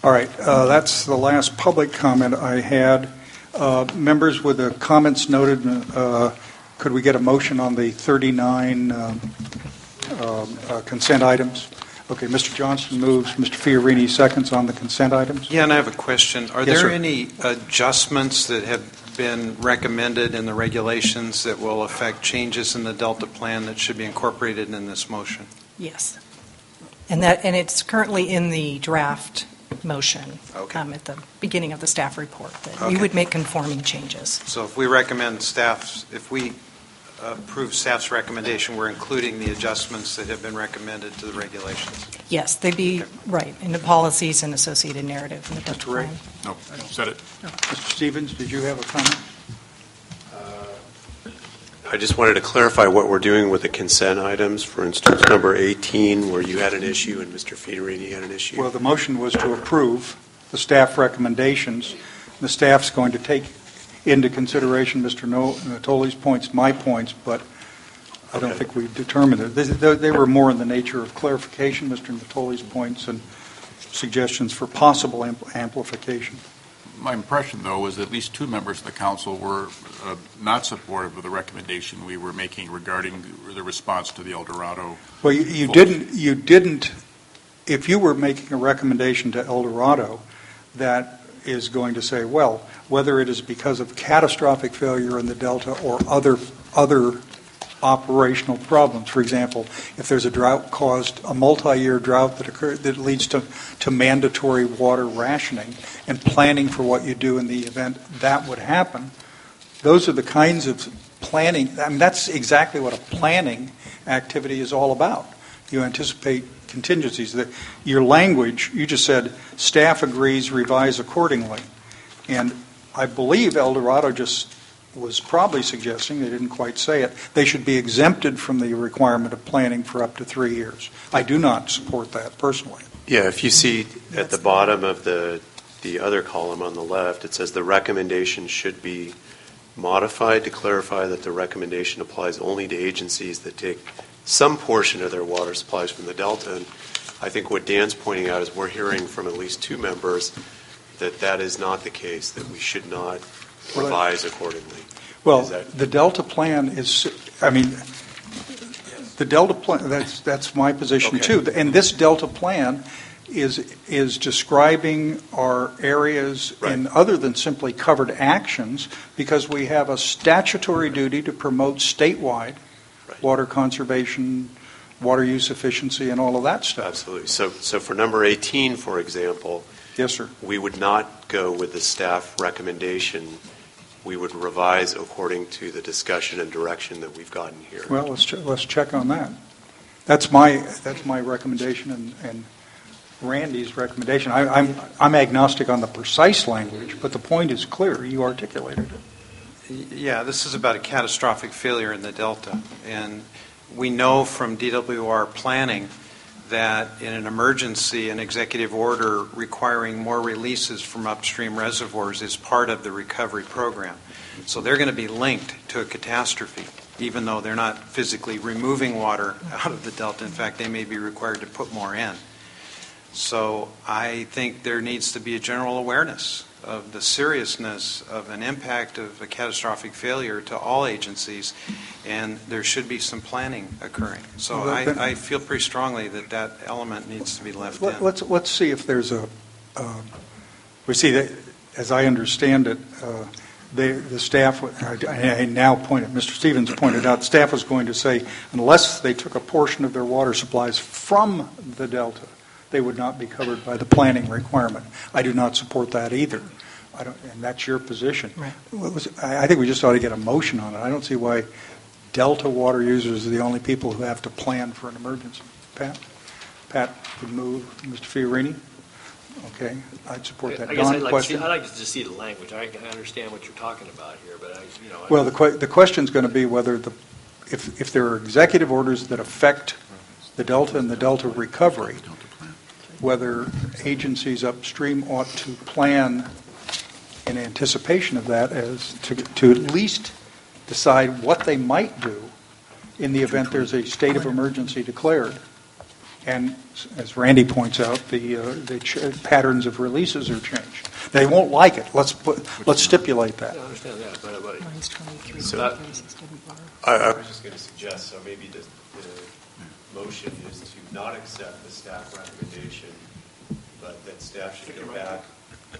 All right, that's the last public comment I had. Members with the comments noted, could we get a motion on the 39 consent items? Okay, Mr. Johnson moves, Mr. Fiorini seconds on the consent items. Yeah, and I have a question. Are Yes, there sir. any adjustments that have been recommended in the regulations that will affect changes in the Delta plan that should be incorporated in this motion? Yes. And it's currently in the draft motion at the beginning of the staff report that we would make conforming changes. So if we recommend if we approve staff's recommendation, we're including the adjustments that have been recommended to the regulations? Yes, they'd be right in the policies and associated narrative in the Delta Mr. Ray? plan. No, said it. No. Mr. Stevens, did you have a comment? I just wanted to clarify what we're doing with the consent items. For instance, number 18, where you had an issue and Mr. Fiorini had an issue. Well, the motion was to approve the staff recommendations. The staff's going to take into consideration Mr. Natoli's points, my points, but I don't think we determined it. They were more in the nature of clarification, Mr. Natoli's points, and suggestions for possible amplification. My impression, though, was that at least two members of the council were not supportive of the recommendation we were making regarding the response to the El Dorado. Well, you didn't. If you were making a recommendation to El Dorado, that is going to say, well, whether it is because of catastrophic failure in the Delta or other operational problems. For example, if there's a drought caused, a multi-year drought that leads to mandatory water rationing and planning for what you do in the event that would happen, those are the kinds of planning. I mean, that's exactly what a planning activity is all about. You anticipate contingencies. Your language, you just said, staff agrees, revise accordingly. And I believe El Dorado just was probably suggesting, they didn't quite say it, they should be exempted from the requirement of planning for up to 3 years. I do not support that personally. Yeah, if you see at the bottom of the other column on the left, it says the recommendation should be modified to clarify that the recommendation applies only to agencies that take some portion of their water supplies from the Delta. And I think what Dan's pointing out is we're hearing from at least two members that is not the case, that we should not revise accordingly. Well, the Delta plan is, the Delta plan, that's my position too. And this Delta plan is describing our areas in other than simply covered actions, because we have a statutory duty to promote statewide water conservation, water use efficiency, and all of that stuff. Absolutely. So for number 18, for example, yes, sir, we would not go with the staff recommendation. We would revise according to the discussion and direction that we've gotten here. Well, let's check on that. That's my recommendation and Randy's recommendation. I'm agnostic on the precise language, but the point is clear. You articulated it. Yeah, this is about a catastrophic failure in the Delta. And we know from DWR planning that in an emergency, an executive order requiring more releases from upstream reservoirs is part of the recovery program. So they're going to be linked to a catastrophe, even though they're not physically removing water out of the Delta. In fact, they may be required to put more in. So I think there needs to be a general awareness of the seriousness of an impact of a catastrophic failure to all agencies, and there should be some planning occurring. So I feel pretty strongly that element needs to be left in. Let's see if there's we see that, as I understand it, the staff, I now Mr. Stevens pointed out, staff was going to say, unless they took a portion of their water supplies from the Delta, they would not be covered by the planning requirement. I do not support that either. And that's your position. Right. I think we just ought to get a motion on it. I don't see why Delta water users are the only people who have to plan for an emergency. Pat would move. Mr. Fiorini? Okay, I'd support that. I guess I'd like to see the language. I understand what you're talking about here, but well, the question is going to be whether if there are executive orders that affect the Delta and the Delta recovery, whether agencies upstream ought to plan in anticipation of that as to at least decide what they might do in the event there's a state of emergency declared. And as Randy points out, the patterns of releases are changed. They won't like it. Let's stipulate that. I understand that, but Mine's 23. So- I was just going to suggest, so maybe the motion is to not accept the staff recommendation, but that staff should go back.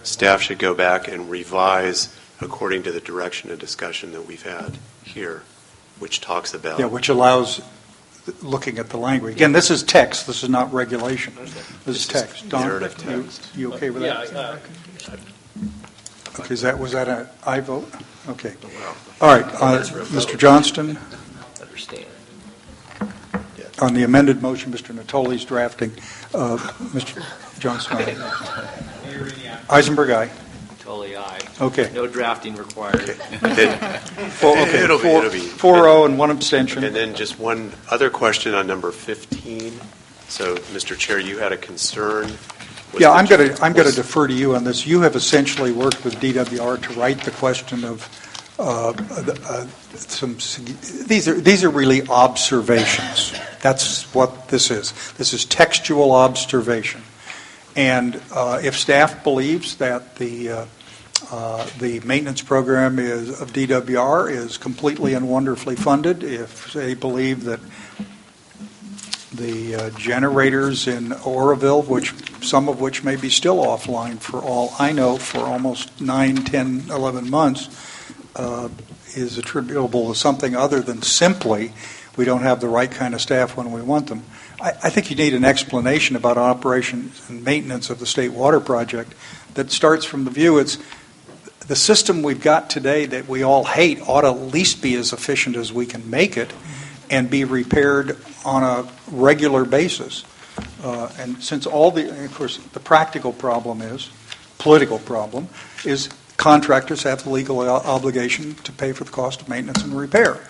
Staff should go back and revise according to the direction and discussion that we've had here, which talks about. Yeah, which allows looking at the language. Again, this is text. This is not regulation. This is text. Don, narrative text. you okay with that? Yeah, Okay, was that an aye vote? Okay. All right, Mr. Johnston, understand. on the amended motion, Mr. Natoli's drafting. Mr. Johnston, Eisenberg, aye. Totally aye. Okay. No drafting required. Okay, It'll be 4-0 and one abstention. And then just one other question on number 15. So, Mr. Chair, you had a concern. Yeah, I'm going to defer to you on this. You have essentially worked with DWR to write the question of these are really observations. That's what this is. This is textual observation. And if staff believes that the maintenance program of DWR is completely and wonderfully funded, if they believe that the generators in Oroville, some of which may be still offline for all I know for almost 9, 10, 11 months, is attributable to something other than simply we don't have the right kind of staff when we want them. I think you need an explanation about operations and maintenance of the State Water Project that starts from the view it's the system we've got today that we all hate ought to at least be as efficient as we can make it and be repaired on a regular basis. And since of course, the practical problem political problem is contractors have the legal obligation to pay for the cost of maintenance and repair.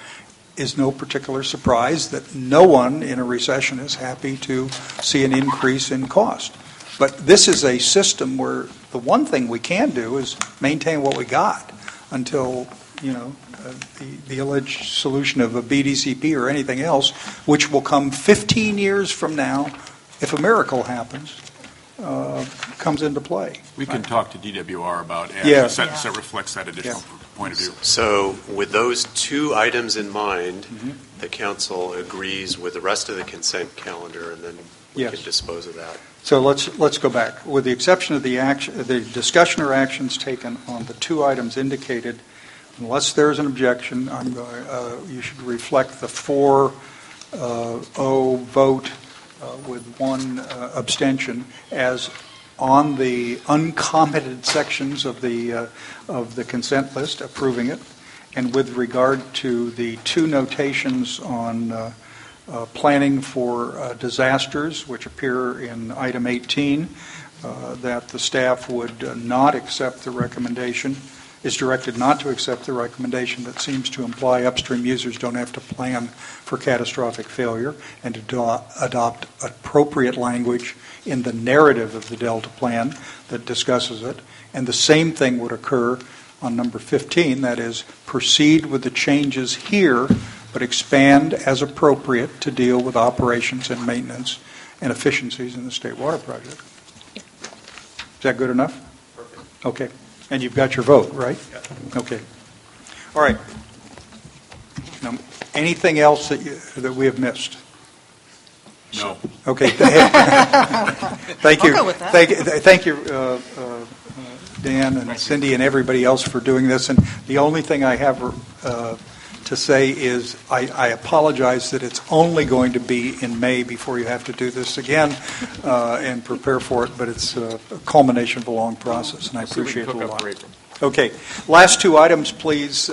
Is no particular surprise that no one in a recession is happy to see an increase in cost. But this is a system where the one thing we can do is maintain what we got until, the alleged solution of a BDCP or anything else, which will come 15 years from now, if a miracle happens, comes into play. We can talk to DWR about it. Yeah. That reflects that additional point of view. So with those two items in mind, the council agrees with the rest of the consent calendar, and then we can dispose of that. So let's go back. With the exception of the discussion or actions taken on the two items indicated, unless there's an objection, you should reflect the 4-0 vote with one abstention as on the uncommented sections of the consent list, approving it, and with regard to the two notations on planning for disasters, which appear in item 18, that the staff would not accept the recommendation, is directed not to accept the recommendation that seems to imply upstream users don't have to plan for catastrophic failure, and to adopt appropriate language in the narrative of the Delta Plan that discusses it. And the same thing would occur on number 15, that is, proceed with the changes here, but expand as appropriate to deal with operations and maintenance and efficiencies in the State Water Project. Is that good enough? Perfect. Okay. And you've got your vote, right? Yeah. Okay. All right. Now, anything else that we have missed? No. Okay. Thank you. I'll go with that. Thank you, Dan and Cindy and everybody else for doing this. And the only thing I have to say is I apologize that it's only going to be in May before you have to do this again and prepare for it, but it's a culmination of a long process, and I appreciate it a lot. Okay, last two items, please.